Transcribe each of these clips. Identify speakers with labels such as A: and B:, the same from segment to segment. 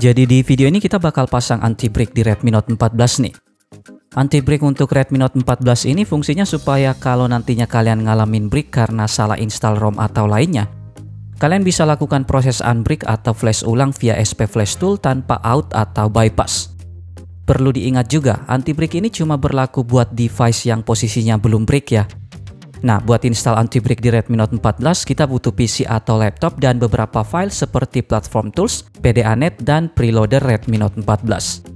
A: Jadi di video ini kita bakal pasang anti-break di Redmi Note 14 nih. Anti-break untuk Redmi Note 14 ini fungsinya supaya kalau nantinya kalian ngalamin break karena salah install ROM atau lainnya, kalian bisa lakukan proses unbreak atau flash ulang via SP Flash Tool tanpa out atau bypass. Perlu diingat juga, anti-break ini cuma berlaku buat device yang posisinya belum break ya. Nah, buat install anti-break di Redmi Note 14, kita butuh PC atau laptop dan beberapa file seperti Platform Tools, PDA-Net, dan preloader Redmi Note 14.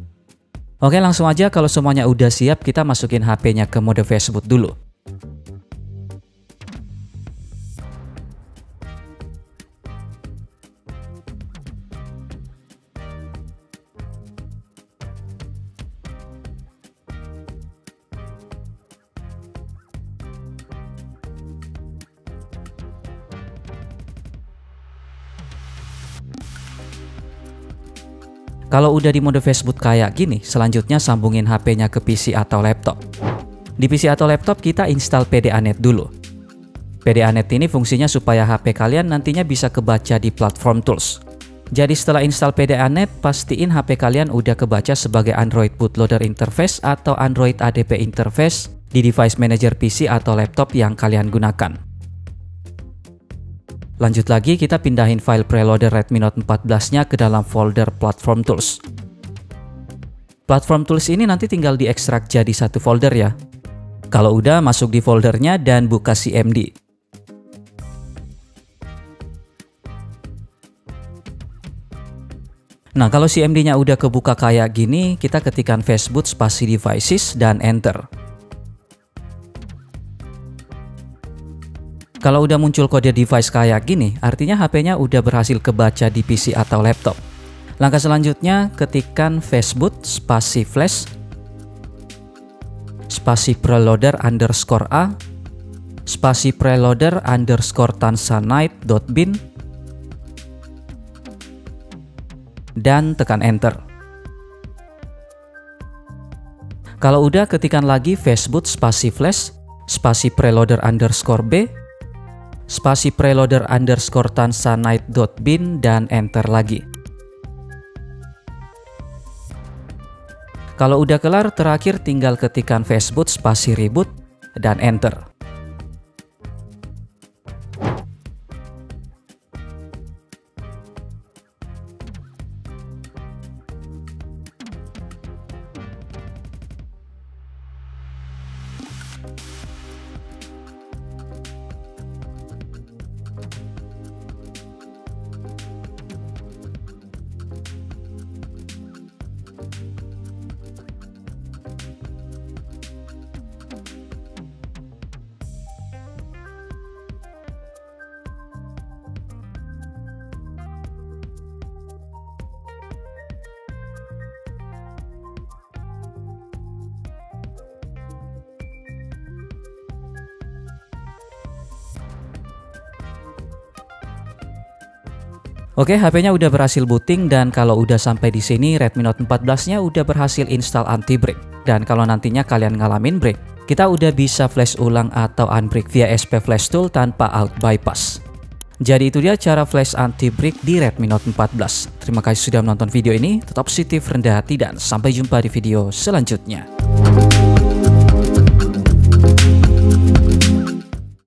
A: Oke, langsung aja kalau semuanya udah siap, kita masukin HP-nya ke mode Facebook dulu. Kalau udah di mode Facebook kayak gini, selanjutnya sambungin HP-nya ke PC atau laptop. Di PC atau laptop kita install PDA-Net dulu. PDA-Net ini fungsinya supaya HP kalian nantinya bisa kebaca di Platform Tools. Jadi setelah install PDA-Net, pastiin HP kalian udah kebaca sebagai Android Bootloader Interface atau Android ADP Interface di device manager PC atau laptop yang kalian gunakan. Lanjut lagi, kita pindahin file preloader Redmi Note 14-nya ke dalam folder Platform Tools. Platform Tools ini nanti tinggal diekstrak jadi satu folder ya. Kalau udah, masuk di foldernya dan buka CMD. Nah, kalau CMD-nya udah kebuka kayak gini, kita ketikkan fastboot spasi devices dan enter. Kalau udah muncul kode device kayak gini, artinya HP-nya udah berhasil kebaca di PC atau laptop. Langkah selanjutnya, ketikkan fastboot spasi flash spasi preloader underscore A spasi preloader underscore tanzanite.bin dan tekan enter. Kalau udah, ketikkan lagi fastboot spasi flash spasi preloader underscore B spasi preloader underscore tanzanite.bin dan enter lagi. Kalau udah kelar, terakhir tinggal ketikkan fastboot spasi reboot dan enter. Oke, HP-nya udah berhasil booting dan kalau udah sampai di sini Redmi Note 14-nya udah berhasil install anti-break. Dan kalau nantinya kalian ngalamin break, kita udah bisa flash ulang atau unbreak via SP Flash Tool tanpa out bypass. Jadi itu dia cara flash anti-break di Redmi Note 14. Terima kasih sudah menonton video ini, tetap positif, rendah hati, dan sampai jumpa di video selanjutnya.